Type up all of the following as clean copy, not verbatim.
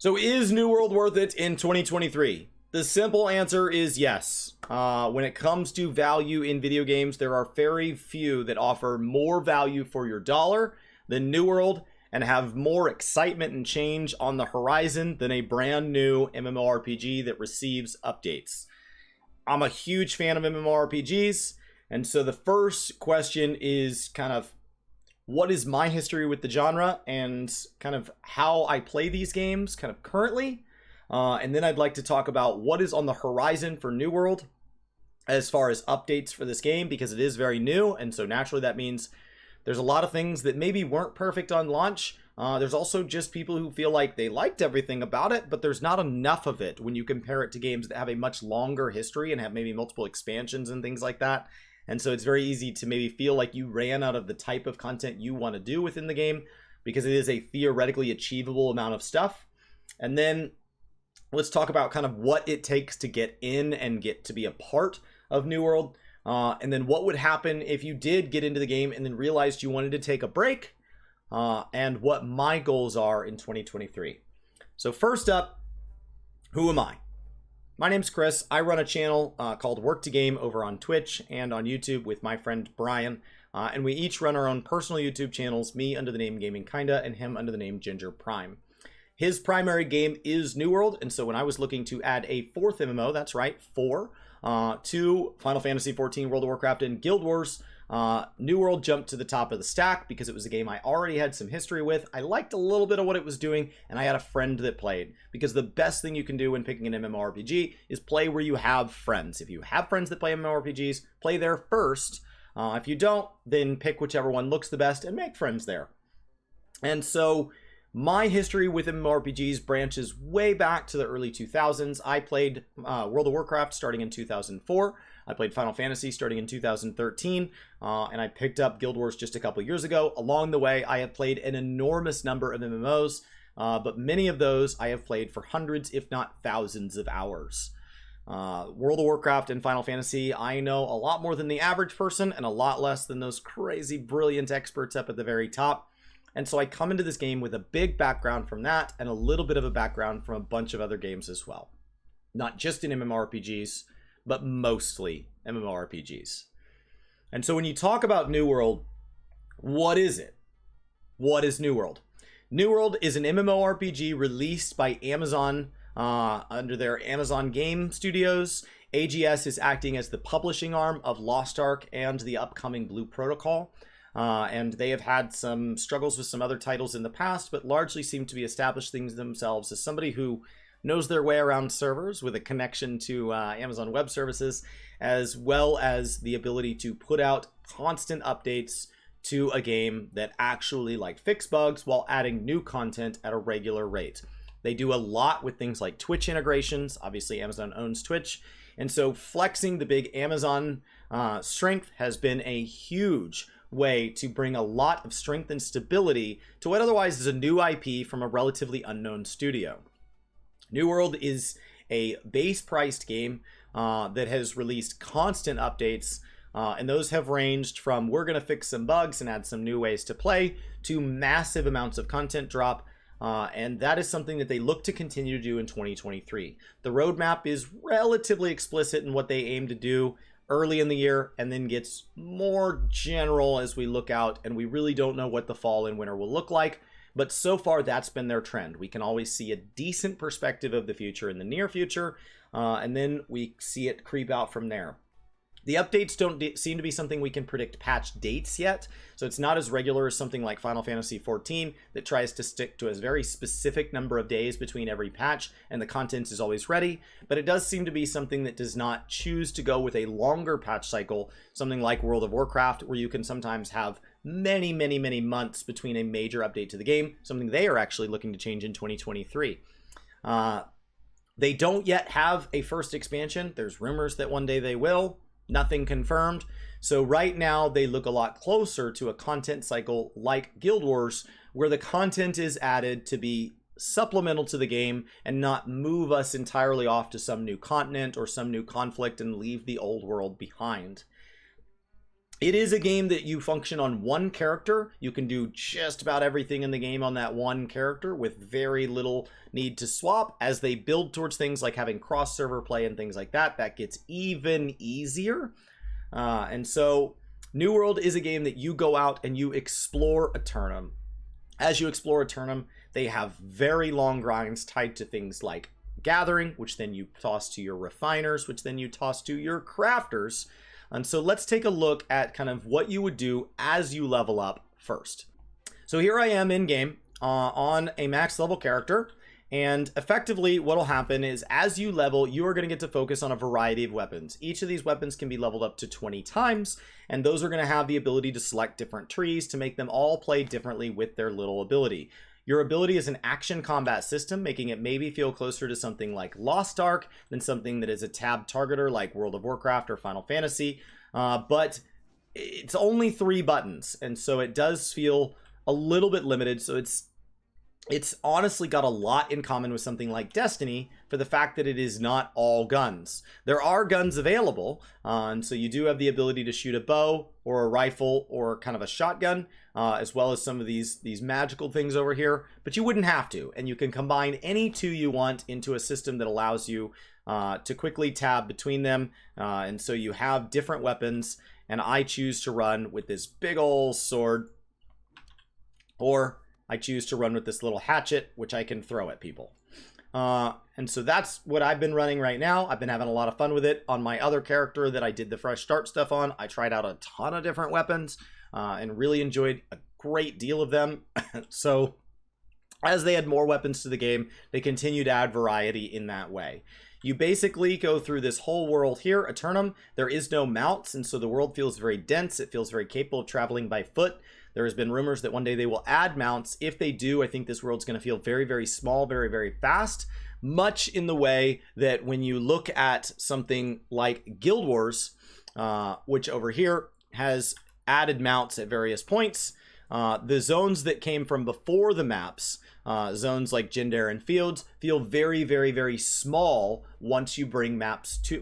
So is New World worth it in 2023? The simple answer is yes. When it comes to value in video games, there are very few that offer more value for your dollar than New World and have more excitement and change on the horizon than a brand new MMORPG that receives updates. I'm a huge fan of MMORPGs, and so the first question is kind of, what is my history with the genre and kind of how I play these games kind of currently. And then I'd like to talk about what is on the horizon for New World as far as updates for this game, because it is very new. And so naturally that means there's a lot of things that maybe weren't perfect on launch. There's also just people who feel like they liked everything about it, but there's not enough of it when you compare it to games that have a much longer history and have maybe multiple expansions and things like that. And so it's very easy to maybe feel like you ran out of the type of content you want to do within the game because it is a theoretically achievable amount of stuff. And then let's talk about kind of what it takes to get in and get to be a part of New World. And then what would happen if you did get into the game and then realized you wanted to take a break, and what my goals are in 2023. So first up, who am I? My name's Chris. I run a channel called Work to Game over on Twitch and on YouTube with my friend Brian. And we each run our own personal YouTube channels, me under the name Gaming Kinda and him under the name Ginger Prime. His primary game is New World, and so when I was looking to add a fourth MMO, that's right, 4, to Final Fantasy XIV, World of Warcraft, and Guild Wars, New World jumped to the top of the stack because it was a game I already had some history with. I liked a little bit of what it was doing, and I had a friend that played, because the best thing you can do when picking an MMORPG is play where you have friends. If you have friends that play MMORPGs, play there first. If you don't, then pick whichever one looks the best and make friends there. And so my history with MMORPGs branches way back to the early 2000s. I played World of Warcraft starting in 2004. I played Final Fantasy starting in 2013, and I picked up Guild Wars just a couple years ago. Along the way, I have played an enormous number of MMOs, but many of those I have played for hundreds, if not thousands of hours. World of Warcraft and Final Fantasy, I know a lot more than the average person and a lot less than those crazy, brilliant experts up at the very top. And so I come into this game with a big background from that and a little bit of a background from a bunch of other games as well. Not just in MMORPGs, but mostly MMORPGs. And so when you talk about New World, what is it? What is New World? New World is an MMORPG released by Amazon under their Amazon Game Studios. AGS is acting as the publishing arm of Lost Ark and the upcoming Blue Protocol. And they have had some struggles with some other titles in the past, but largely seem to be establishing themselves as somebody who knows their way around servers with a connection to Amazon Web Services, as well as the ability to put out constant updates to a game that actually fix bugs while adding new content at a regular rate. They do a lot with things like Twitch integrations. Obviously, Amazon owns Twitch. And so flexing the big Amazon strength has been a huge way to bring a lot of strength and stability to what otherwise is a new IP from a relatively unknown studio. New World is a base-priced game that has released constant updates, and those have ranged from we're going to fix some bugs and add some new ways to play to massive amounts of content drop, and that is something that they look to continue to do in 2023. The roadmap is relatively explicit in what they aim to do early in the year and then gets more general as we look out, and we really don't know what the fall and winter will look like. But so far, that's been their trend. We can always see a decent perspective of the future in the near future, and then we see it creep out from there. The updates don't seem to be something we can predict patch dates yet, so it's not as regular as something like Final Fantasy XIV that tries to stick to a very specific number of days between every patch, and the content is always ready. But it does seem to be something that does not choose to go with a longer patch cycle, something like World of Warcraft, where you can sometimes have many months between a major update to the game, something they are actually looking to change in 2023. They don't yet have a first expansion. There's rumors that one day they will. Nothing confirmed. So right now they look a lot closer to a content cycle like Guild Wars, where the content is added to be supplemental to the game and not move us entirely off to some new continent or some new conflict and leave the old world behind. It is a game that you function on one character. You can do just about everything in the game on that one character with very little need to swap. As they build towards things like having cross-server play and things like that, that gets even easier. And so New World is a game that you go out and you explore Eternum. As you explore Eternum, they have very long grinds tied to things like gathering, which then you toss to your refiners, which then you toss to your crafters. And so let's take a look at kind of what you would do as you level up first. So here I am in game on a max level character. And effectively what will happen is as you level, you are going to get to focus on a variety of weapons. Each of these weapons can be leveled up to 20 times. And those are going to have the ability to select different trees to make them all play differently with their little ability. Your ability is an action combat system, making it maybe feel closer to something like Lost Ark than something that is a tab targeter like World of Warcraft or Final Fantasy. But it's only 3 buttons, and so it does feel a little bit limited. So it's honestly got a lot in common with something like Destiny for the fact that it is not all guns. There are guns available, and so you do have the ability to shoot a bow or a rifle or kind of a shotgun, as well as some of these magical things over here, but you wouldn't have to, and you can combine any 2 you want into a system that allows you to quickly tab between them, and so you have different weapons, and I choose to run with this big old sword, or I choose to run with this little hatchet, which I can throw at people. And so that's what I've been running right now. I've been having a lot of fun with it. On my other character that I did the fresh start stuff on, I tried out a ton of different weapons and really enjoyed a great deal of them. So as they add more weapons to the game, they continue to add variety in that way. You basically go through this whole world here, Eternum. There is no mounts, and so the world feels very dense. It feels very capable of traveling by foot. There has been rumors that one day they will add mounts. If they do, I think this world's going to feel very, very small, very, very fast. Much in the way that when you look at something like Guild Wars, which over here has added mounts at various points, the zones that came from before the maps, zones like Jindar and Fields, feel very, very, very small once you bring mounts to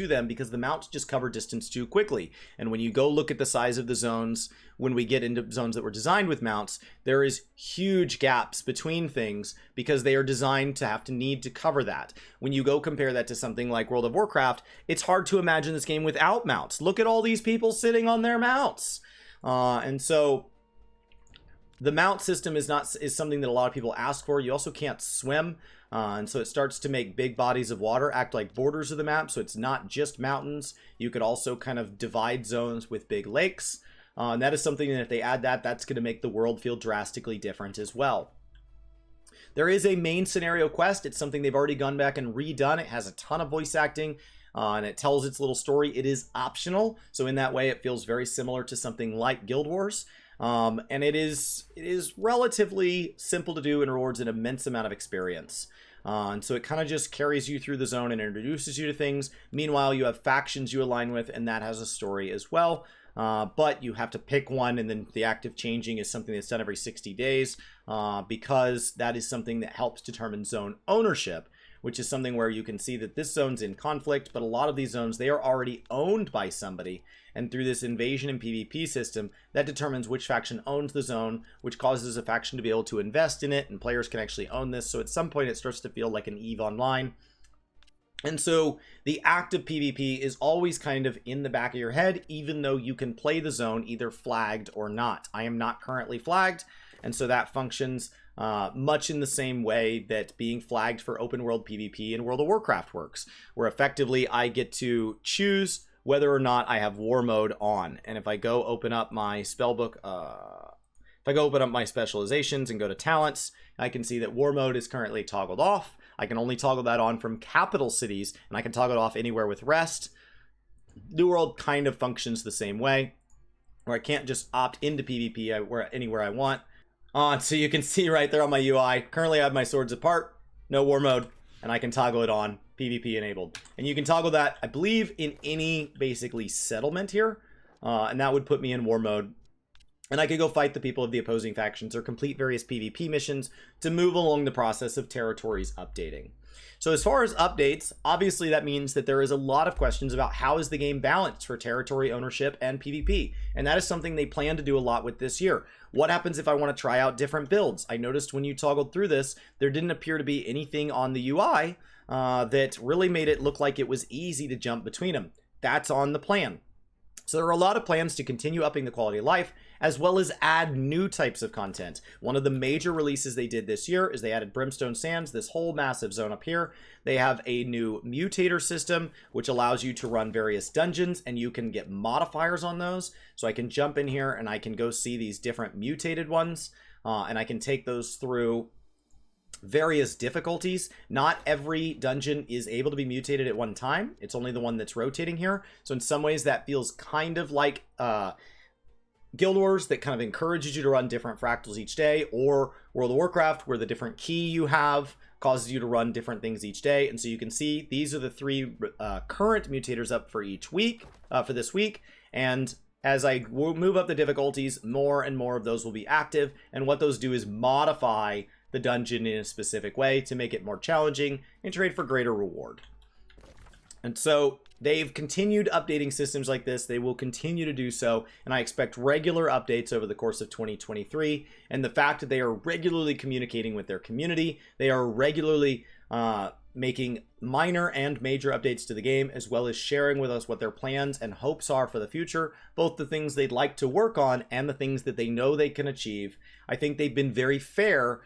them, because the mounts just cover distance too quickly. And when you go look at the size of the zones, when we get into zones that were designed with mounts, there is huge gaps between things because they are designed to have to need to cover that. When you go compare that to something like World of Warcraft, it's hard to imagine this game without mounts. Look at all these people sitting on their mounts. And so the mount system is something that a lot of people ask for. You also can't swim, and so it starts to make big bodies of water act like borders of the map. So it's not just mountains. You could also kind of divide zones with big lakes, and that is something that if they add that, that's going to make the world feel drastically different as well. There is a main scenario quest. It's something they've already gone back and redone. It has a ton of voice acting. And it tells its little story. It is optional, so in that way it feels very similar to something like Guild Wars. And it is relatively simple to do and rewards an immense amount of experience. And so it kind of just carries you through the zone and introduces you to things. Meanwhile, you have factions you align with, and that has a story as well. But you have to pick one, and then the active changing is something that's done every 60 days because that is something that helps determine zone ownership, which is something where you can see that this zone's in conflict, but a lot of these zones, they are already owned by somebody. And through this invasion and PvP system, that determines which faction owns the zone, which causes a faction to be able to invest in it, and players can actually own this. So at some point, it starts to feel like an EVE Online. And so the active PvP is always kind of in the back of your head, even though you can play the zone either flagged or not. I am not currently flagged, and so that functions much in the same way that being flagged for open world PvP in World of Warcraft works, where effectively I get to choose whether or not I have war mode on. And if I go open up my spellbook, if I go open up my specializations and go to talents, I can see that war mode is currently toggled off. I can only toggle that on from capital cities, and I can toggle it off anywhere with rest. New World kind of functions the same way, where I can't just opt into PvP anywhere I want. So you can see right there on my UI, currently I have my swords apart, no war mode, and I can toggle it on, PvP enabled. And you can toggle that, I believe, in any basically settlement here, and that would put me in war mode. And I could go fight the people of the opposing factions or complete various PvP missions to move along the process of territories updating. So as far as updates, obviously that means that there is a lot of questions about how is the game balanced for territory ownership and PvP. And that is something they plan to do a lot with this year. What happens if I want to try out different builds? I noticed when you toggled through this, there didn't appear to be anything on the UI that really made it look like it was easy to jump between them. That's on the plan. So there are a lot of plans to continue upping the quality of life, as well as add new types of content. One of the major releases they did this year is they added Brimstone Sands, this whole massive zone up here. They have a new mutator system, which allows you to run various dungeons, and you can get modifiers on those. So I can jump in here and I can go see these different mutated ones, and I can take those through various difficulties. Not every dungeon is able to be mutated at one time. It's only the one that's rotating here. So in some ways that feels kind of like Guild Wars, that kind of encourages you to run different fractals each day, or World of Warcraft, where the different key you have causes you to run different things each day. And so you can see these are the 3 current mutators up for each week, for this week. And as I move up the difficulties, more and more of those will be active. And what those do is modify the dungeon in a specific way to make it more challenging and trade for greater reward. And so they've continued updating systems like this. They will continue to do so, and I expect regular updates over the course of 2023. And the fact that they are regularly communicating with their community, they are regularly making minor and major updates to the game, as well as sharing with us what their plans and hopes are for the future, both the things they'd like to work on and the things that they know they can achieve. I think they've been very fair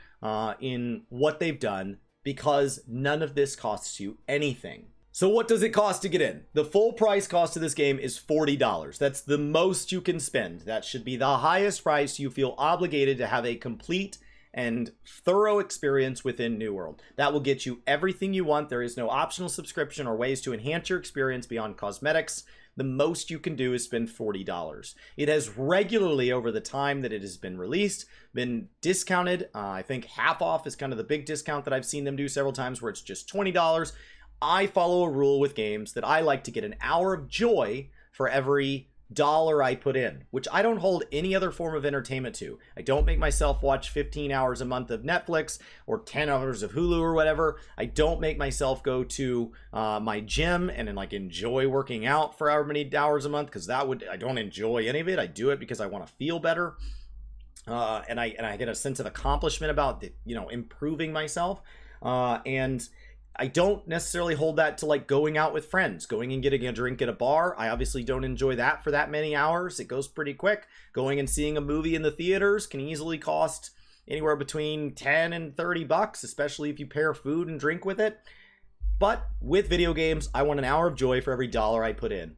in what they've done, because none of this costs you anything. So what does it cost to get in? The full price cost of this game is $40. That's the most you can spend. That should be the highest price you feel obligated to have a complete and thorough experience within New World. That will get you everything you want. There is no optional subscription or ways to enhance your experience beyond cosmetics. The most you can do is spend $40. It has regularly, over the time that it has been released, been discounted. I think half off is kind of the big discount that I've seen them do several times, where it's just $20. I follow a rule with games that I like to get an hour of joy for every dollar I put in, which I don't hold any other form of entertainment to. I don't make myself watch 15 hours a month of Netflix or 10 hours of Hulu or whatever. I don't make myself go to my gym and then like enjoy working out for however many hours a month, because I don't enjoy any of it. I do it because I want to feel better. And I get a sense of accomplishment about improving myself. And I don't necessarily hold that to like going out with friends, going and getting a drink at a bar. I obviously don't enjoy that for that many hours. It goes pretty quick. Going and seeing a movie in the theaters can easily cost anywhere between 10 and 30 bucks, especially if you pair food and drink with it. But with video games, I want an hour of joy for every dollar I put in.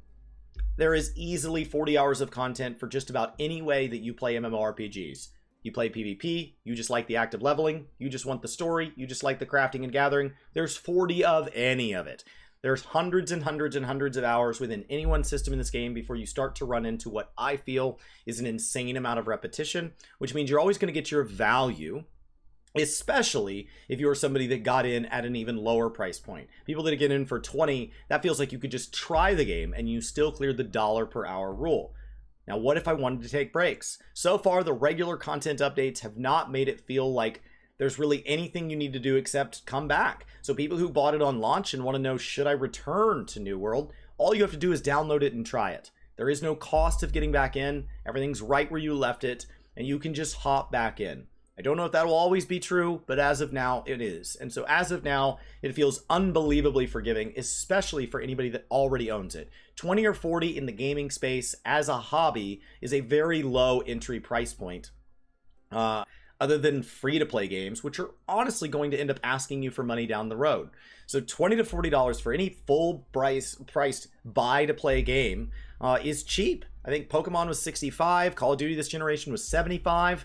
There is easily 40 hours of content for just about any way that you play MMORPGs. You play PvP, you just like the active leveling, you just want the story, you just like the crafting and gathering. There's 40 of any of it. There's hundreds and hundreds and hundreds of hours within any one system in this game before you start to run into what I feel is an insane amount of repetition, which means you're always going to get your value, especially if you're somebody that got in at an even lower price point. People that get in for 20, that feels like you could just try the game and you still cleared the dollar per hour rule. Now, what if I wanted to take breaks? So far, the regular content updates have not made it feel like there's really anything you need to do except come back. So people who bought it on launch and want to know, should I return to New World? All you have to do is download it and try it. There is no cost of getting back in. Everything's right where you left it, and you can just hop back in. I don't know if that will always be true, but as of now, it is. And so as of now, it feels unbelievably forgiving, especially for anybody that already owns it. 20 or 40 in the gaming space as a hobby is a very low entry price point. Other than free-to-play games, which are honestly going to end up asking you for money down the road. So $20 to $40 for any full-priced buy-to-play game is cheap. I think Pokemon was $65, Call of Duty this generation was $75.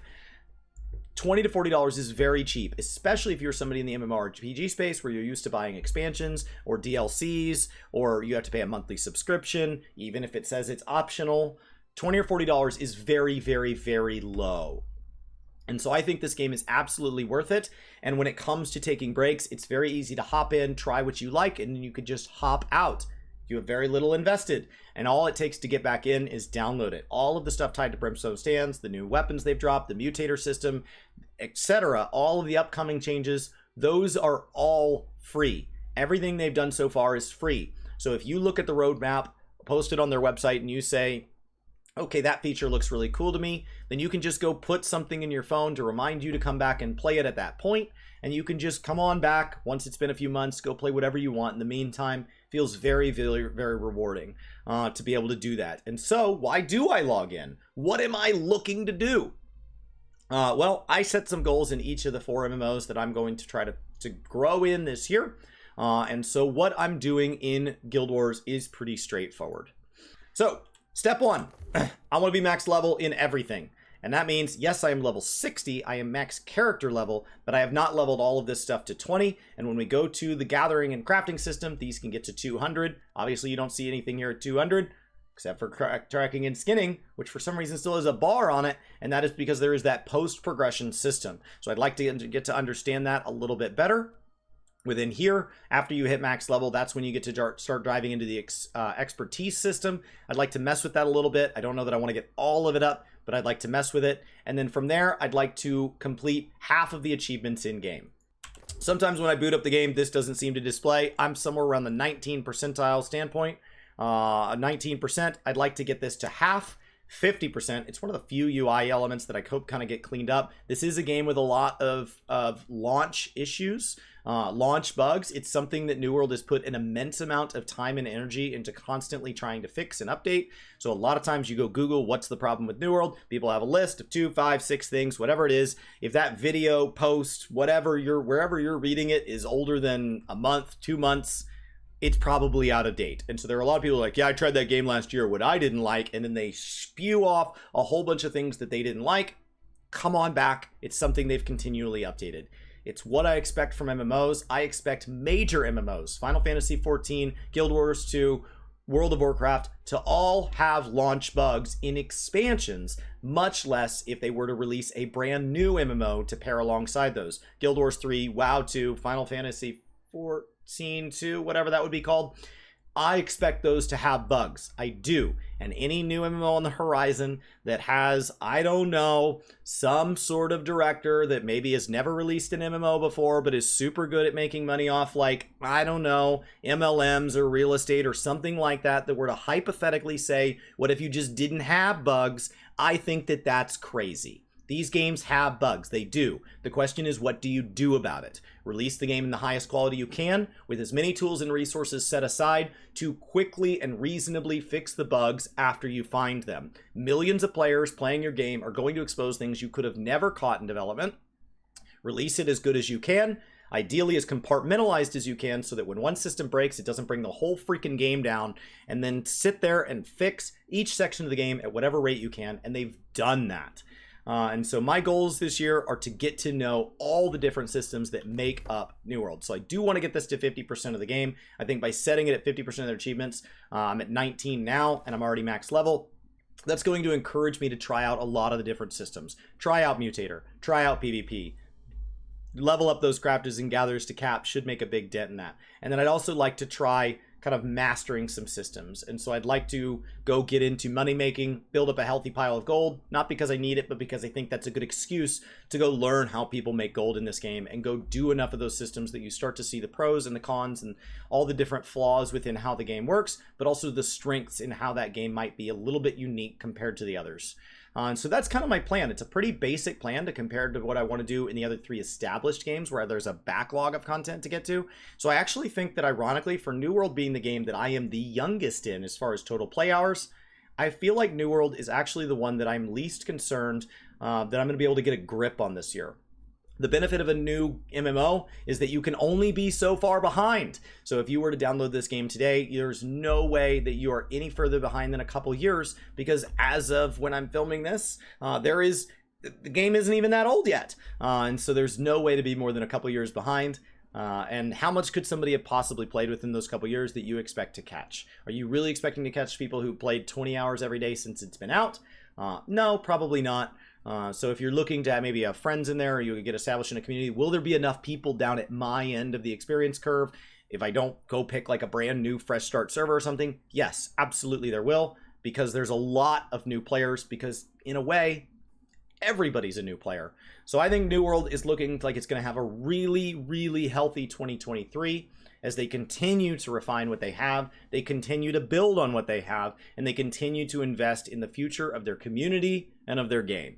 $20 to $40 is very cheap, especially if you're somebody in the MMORPG space where you're used to buying expansions or DLCs, or you have to pay a monthly subscription, even if it says it's optional. $20 or $40 is very, very, very low. And so I think this game is absolutely worth it. And when it comes to taking breaks, it's very easy to hop in, try what you like, and then you could just hop out. You have very little invested, and all it takes to get back in is download it. All of the stuff tied to Brimstone Sands, the new weapons they've dropped, the mutator system, etc., all of the upcoming changes, those are all free. Everything they've done so far is free. So if you look at the roadmap posted on their website and you say, okay, that feature looks really cool to me, then you can just go put something in your phone to remind you to come back and play it at that point, and you can just come on back once it's been a few months, go play whatever you want. In the meantime, feels very, very, very rewarding to be able to do that. And so why do I log in? What am I looking to do? Well, I set some goals in each of the 4 MMOs that I'm going to try to grow in this year. And so what I'm doing in Guild Wars is pretty straightforward. So step 1, I want to be max level in everything. And that means, yes, I am level 60, I am max character level, but I have not leveled all of this stuff to 20. And when we go to the gathering and crafting system, these can get to 200. Obviously, you don't see anything here at 200, except for tracking and skinning, which for some reason still has a bar on it. And that is because there is that post-progression system. So I'd like to get to understand that a little bit better. Within here, after you hit max level, that's when you get to start driving into the expertise system. I'd like to mess with that a little bit. I don't know that I want to get all of it up, but I'd like to mess with it. And then from there, I'd like to complete half of the achievements in game. Sometimes when I boot up the game, this doesn't seem to display. I'm somewhere around the 19 percentile standpoint. 19%, I'd like to get this to half. 50%. It's one of the few UI elements that I hope kind of get cleaned up. This is a game with a lot of launch issues, launch bugs. It's something that New World has put an immense amount of time and energy into constantly trying to fix and update. So a lot of times you go Google, what's the problem with New World? People have a list of 2, 5, 6 things, whatever it is. If that video, post, wherever you're reading it is older than a month, 2 months, it's probably out of date. And so there are a lot of people like, yeah, I tried that game last year, what I didn't like, and then they spew off a whole bunch of things that they didn't like. Come on back. It's something they've continually updated. It's what I expect from MMOs. I expect major MMOs, Final Fantasy XIV, Guild Wars 2, World of Warcraft, to all have launch bugs in expansions, much less if they were to release a brand new MMO to pair alongside those. Guild Wars 3, WoW 2, Final Fantasy 14, 2, whatever that would be called. I expect those to have bugs. I do. And any new MMO on the horizon that has, I don't know, some sort of director that maybe has never released an MMO before but is super good at making money off, like, I don't know, MLMs or real estate or something like that, that were to hypothetically say, what if you just didn't have bugs? I think that that's crazy. These games have bugs. They do. The question is, what do you do about it? Release the game in the highest quality you can, with as many tools and resources set aside to quickly and reasonably fix the bugs after you find them. Millions of players playing your game are going to expose things you could have never caught in development. Release it as good as you can, ideally as compartmentalized as you can, so that when one system breaks, it doesn't bring the whole freaking game down, and then sit there and fix each section of the game at whatever rate you can, and they've done that. And so my goals this year are to get to know all the different systems that make up New World. So I do want to get this to 50% of the game. I think by setting it at 50% of their achievements, I'm at 19 now, and I'm already max level. That's going to encourage me to try out a lot of the different systems. Try out Mutator, try out PvP. Level up those crafters and gatherers to cap should make a big dent in that. And then I'd also like to try kind of mastering some systems. And so I'd like to go get into money making, build up a healthy pile of gold, not because I need it, but because I think that's a good excuse to go learn how people make gold in this game and go do enough of those systems that you start to see the pros and the cons and all the different flaws within how the game works, but also the strengths in how that game might be a little bit unique compared to the others. And so that's kind of my plan. It's a pretty basic plan to compare to what I want to do in the other 3 established games where there's a backlog of content to get to. So I actually think that, ironically, for New World being the game that I am the youngest in as far as total play hours, I feel like New World is actually the one that I'm least concerned that I'm going to be able to get a grip on this year. The benefit of a new MMO is that you can only be so far behind. So if you were to download this game today, there's no way that you are any further behind than a couple years, because as of when I'm filming this, the game isn't even that old yet. And so there's no way to be more than a couple years behind. And how much could somebody have possibly played within those couple years that you expect to catch? Are you really expecting to catch people who played 20 hours every day since it's been out? No, probably not. So if you're looking to maybe have friends in there, or you get established in a community, will there be enough people down at my end of the experience curve if I don't go pick like a brand new fresh start server or something? Yes, absolutely there will, because there's a lot of new players, because in a way, everybody's a new player. So I think New World is looking like it's going to have a really, really healthy 2023 as they continue to refine what they have, they continue to build on what they have, and they continue to invest in the future of their community and of their game.